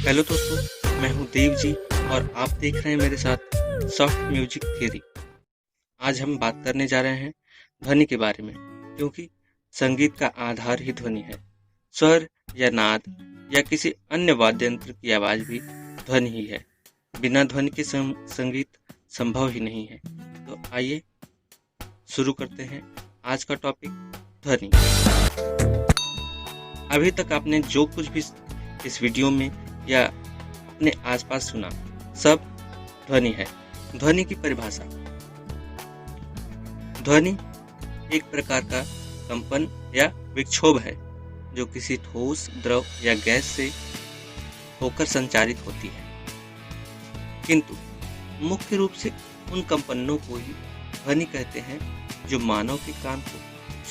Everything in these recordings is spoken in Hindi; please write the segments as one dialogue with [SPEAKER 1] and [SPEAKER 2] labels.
[SPEAKER 1] हेलो दोस्तों, मैं हूं देव जी और आप देख रहे हैं मेरे साथ सॉफ्ट म्यूजिक थियरी। आज हम बात करने जा रहे हैं ध्वनि के बारे में, क्योंकि संगीत का आधार ही ध्वनि है। स्वर या नाद या किसी अन्य वाद्य यंत्र की आवाज भी ध्वनि ही है। बिना ध्वनि के संगीत संभव ही नहीं है। तो आइए शुरू करते हैं आज का टॉपिक, ध्वनि। अभी तक आपने जो कुछ भी इस वीडियो में या अपने आसपास सुना, सब ध्वनि है। ध्वनि की परिभाषा: ध्वनि एक प्रकार का कंपन या विक्षोभ है जो किसी ठोस, द्रव या गैस से होकर संचारित होती है, किंतु मुख्य रूप से उन कंपनों को ही ध्वनि कहते हैं जो मानव के कान को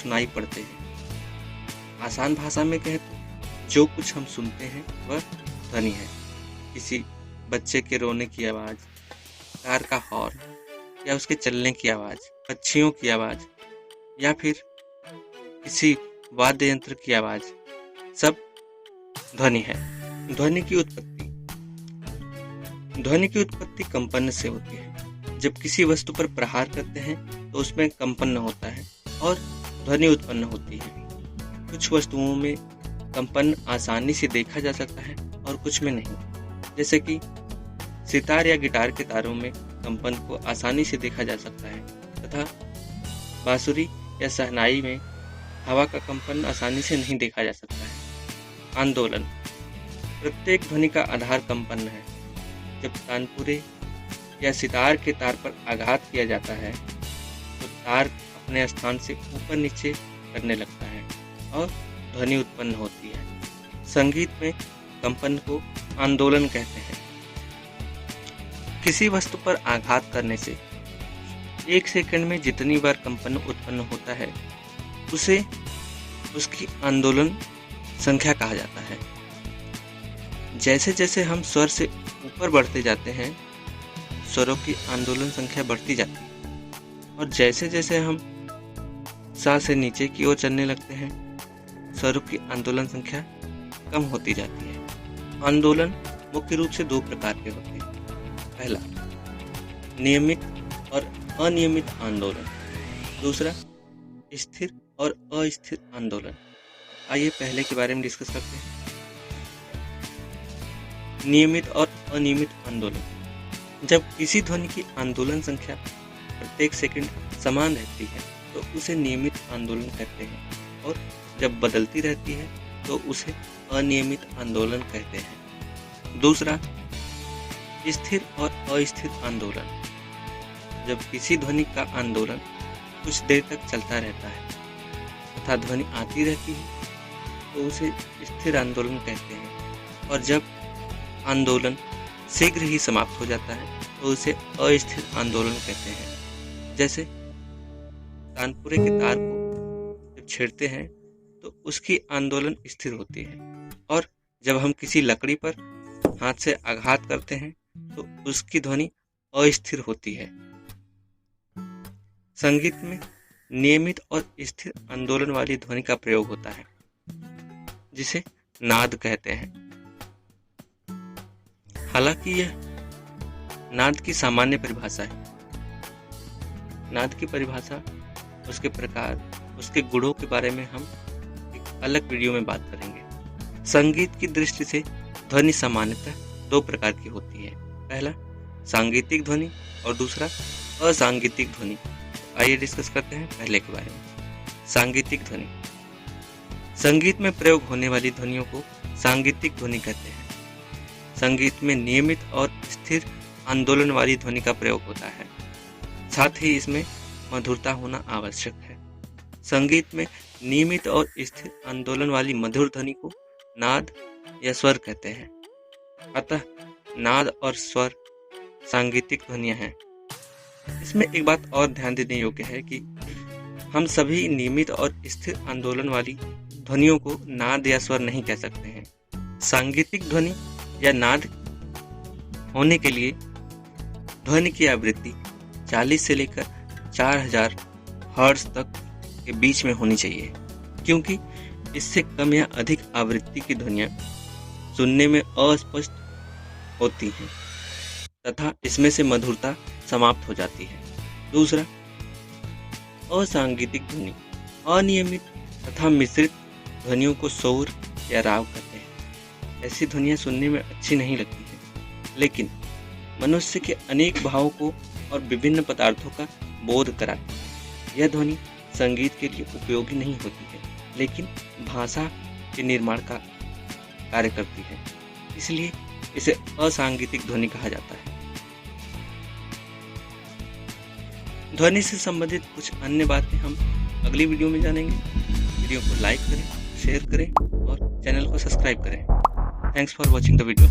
[SPEAKER 1] सुनाई पड़ते हैं। आसान भाषा में कहें तो जो कुछ हम सुनते हैं वह ध्वनि है। किसी बच्चे के रोने की आवाज़, कार का हॉर्न या उसके चलने की आवाज़, पक्षियों की आवाज़ या फिर किसी वाद्य यंत्र की आवाज़, सब ध्वनि है। ध्वनि की उत्पत्ति कंपन से होती है। जब किसी वस्तु पर प्रहार करते हैं तो उसमें कंपन होता है और ध्वनि उत्पन्न होती है। कुछ वस्तुओं में कंपन आसानी से देखा जा सकता है और कुछ में नहीं, जैसे कि सितार या गिटार के तारों में कंपन को आसानी से देखा जा सकता है तथा बांसुरी या शहनाई में हवा का कंपन आसानी से नहीं देखा जा सकता है। आंदोलन: प्रत्येक ध्वनि का आधार कंपन है। जब तानपुरे या सितार के तार पर आघात किया जाता है तो तार अपने स्थान से ऊपर नीचे करने लगता है और ध्वनि उत्पन्न होती है। संगीत में कंपन को आंदोलन कहते हैं। किसी वस्तु पर आघात करने से 1 सेकंड में जितनी बार कंपन उत्पन्न होता है उसे उसकी आंदोलन संख्या कहा जाता है। जैसे जैसे हम स्वर से ऊपर बढ़ते जाते हैं, स्वरों की आंदोलन संख्या बढ़ती जाती है और जैसे जैसे हम सा से नीचे की ओर चलने लगते हैं, स्वरों की आंदोलन संख्या कम होती जाती है। आंदोलन मुख्य रूप से 2 प्रकार के होते हैं। पहला, नियमित और अनियमित आंदोलन। दूसरा, स्थिर और अस्थिर आंदोलन। आइए पहले के बारे में डिस्कस करते हैं। नियमित और अनियमित आंदोलन: जब किसी ध्वनि की आंदोलन संख्या प्रत्येक सेकंड समान रहती है तो उसे नियमित आंदोलन कहते हैं, और जब बदलती रहती है तो उसे अनियमित आंदोलन कहते हैं। दूसरा, स्थिर और अस्थिर आंदोलन: जब किसी ध्वनि का आंदोलन कुछ देर तक चलता रहता है तथा ध्वनि आती रहती है तो उसे स्थिर आंदोलन कहते हैं, और जब आंदोलन शीघ्र ही समाप्त हो जाता है तो उसे अस्थिर आंदोलन कहते हैं। जैसे तानपुरे के तार को जब छेड़ते हैं तो उसकी आंदोलन स्थिर होती है, और जब हम किसी लकड़ी पर हाथ से आघात करते हैं तो उसकी ध्वनि अस्थिर होती है। संगीत में नियमित और स्थिर आंदोलन वाली ध्वनि का प्रयोग होता है, जिसे नाद कहते हैं। हालांकि यह नाद की सामान्य परिभाषा है। नाद की परिभाषा, उसके प्रकार, उसके गुणों के बारे में हम एक अलग वीडियो में बात करेंगे। संगीत की दृष्टि से ध्वनि सामान्यतः 2 प्रकार की होती है। पहला, सांगीतिक ध्वनि और दूसरा, असांगीतिक ध्वनि। आइए डिस्कस करते हैं पहले के बारे में। सांगीतिक ध्वनि: संगीत में प्रयोग होने वाली ध्वनियों को सांगीतिक ध्वनि कहते हैं। संगीत में नियमित और स्थिर आंदोलन वाली ध्वनि का प्रयोग होता है, साथ ही इसमें मधुरता होना आवश्यक है। संगीत में नियमित और स्थिर आंदोलन वाली मधुर ध्वनि को नाद या स्वर कहते हैं। अतः नाद और स्वर सांगीतिक ध्वनियां हैं। इसमें एक बात और ध्यान देने योग्य है कि हम सभी नियमित और स्थिर आंदोलन वाली ध्वनियों को नाद या स्वर नहीं कह सकते हैं। सांगीतिक ध्वनि या नाद होने के लिए ध्वनि की आवृत्ति 40 से लेकर 4000 हर्ट्ज तक के बीच में होनी चाहिए, क्योंकि इससे कम या अधिक आवृत्ति की ध्वनियाँ सुनने में अस्पष्ट होती हैं तथा इसमें से मधुरता समाप्त हो जाती है। दूसरा, असांगीतिक ध्वनि। अनियमित तथा मिश्रित ध्वनियों को शोर या राव कहते हैं। ऐसी ध्वनियाँ सुनने में अच्छी नहीं लगती हैं, लेकिन मनुष्य के अनेक भावों को और विभिन्न पदार्थों का बोध कराती है। यह ध्वनि संगीत के लिए उपयोगी नहीं होती है, लेकिन भाषा के निर्माण का कार्य करती है, इसलिए इसे असांगीतिक ध्वनि कहा जाता है। ध्वनि से संबंधित कुछ अन्य बातें हम अगली वीडियो में जानेंगे। वीडियो को लाइक करें, शेयर करें और चैनल को सब्सक्राइब करें। Thanks for watching the video.